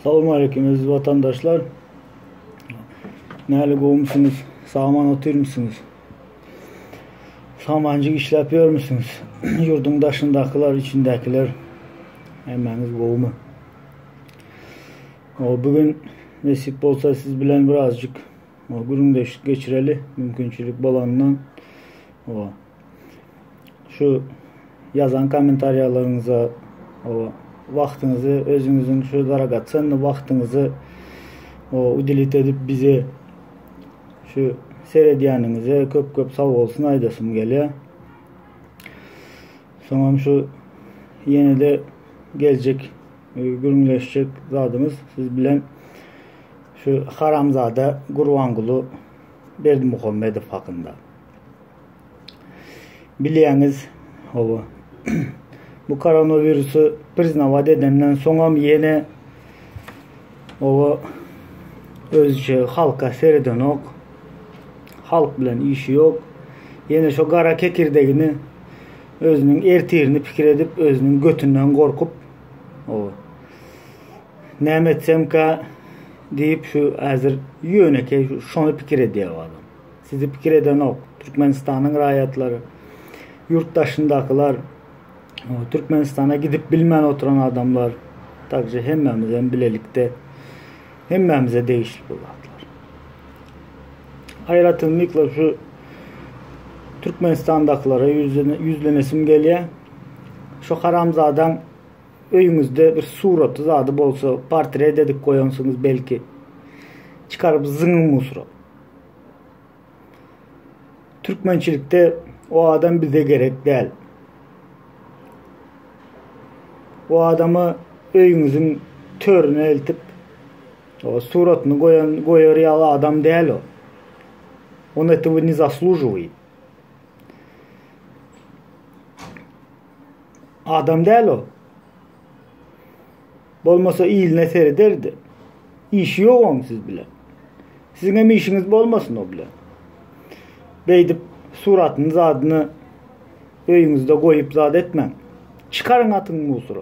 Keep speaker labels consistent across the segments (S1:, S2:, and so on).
S1: Selamünaleyküm aziz vatandaşlar. Näli goýmuşsyňyz? Saman otyrmysyňyz? Samancık işläpýär misiniz? Yurdun daşındakylar, içindekiler hemmäňiz goýmy. Bugün nesip bolsa siz bilen birazcık gürüňdeşik geçireli, mümkinçilik bolandan şu yazan kommentariýalaryňyza vaktinizi özünüzün şu daragatsan vaktinizi udilit edip bize şu seyredýäninize köp sag bolsun aýdasym gelýär. Soňam şu ýene-de geljek gürüňleşjek zadymyz siz bilen şu Haramzada Gurbanguly Berdimuhammedow hakynda. Bilýäňiz bu koronavirüsü priznavat edenden soňam ýene özçe halka sereden ok, halk bilen işi yok. Ýene şo gara kekirdegini özünün ertirini pikir edip özünün götünden gorkup näme etsemka deyip şu hazır ýöneke şonu pikir edýär adam. Sizi pikir eden ok. Türkmenistanyň raýatlary, yurtdaşyndakylar, Türkmenistana gidip bilmän oturan adamlar, takjy hemmämiz bilelikde hemmämize değişik bolarlar. Aýratylmykla şu Türkmenistandaklara yüzlenesim gelýär. Şu Haramzadan öýüňizde bir suraty zady bolsa, portret edip goýansyňyz belki çıkarıp zıngın musura. Türkmençilikde o adam bize gerek değil. O adamı öýüňiziň törüne eltip suratyny goýar adam değil o. Он этого не заслуживает. Adam değil o. Bolmasa iýiline serederdi. İşi yok on siz bilen. Sizin hem işiniz bolmasın o bilen. Beýdip suratyny zadyny öýüňizde goýup zat etmeň. Çıkarın atyň musura.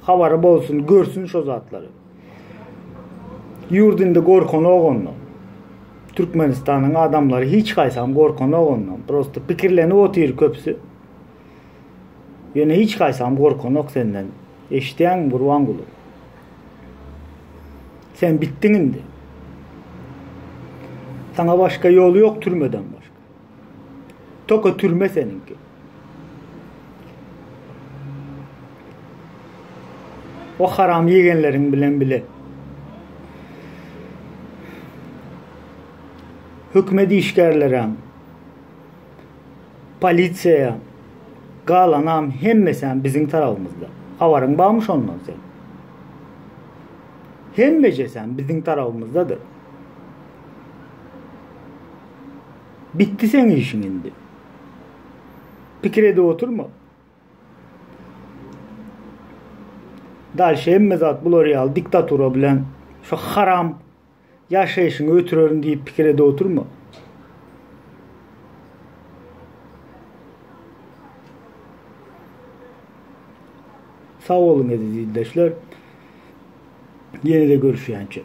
S1: Habary bolsun, görsün şo zatlary. Yurdunda gorkan ogondan. Türkmenistanyň adamlary hiç gaýsam gorkan ogondan. Prosta pikirlenip otyr köpsü. Ýene hiç gaýsam gorkan ok senden. Eşitýän Gurbanguly. Sen bittin indi. Sana başka yolu yok türmeden başka. Toka türme seninki. O haram yegenlerin bilen bile. Hükmeti işgärlere, polisiýa, galanam hemmesen bizim tarafımızda. Havarın bağmış ondan sen. Hemmece sen bizim tarafımızdadır. Bitti sen işin indi. Pikirede oturma. Dalşe hemmezat bulorial diktatura bilen şu haram yaşayışını ötürörün deyip pikirede oturma. Sağ olun aziz izleyiciler. Yine de görüşýänçe.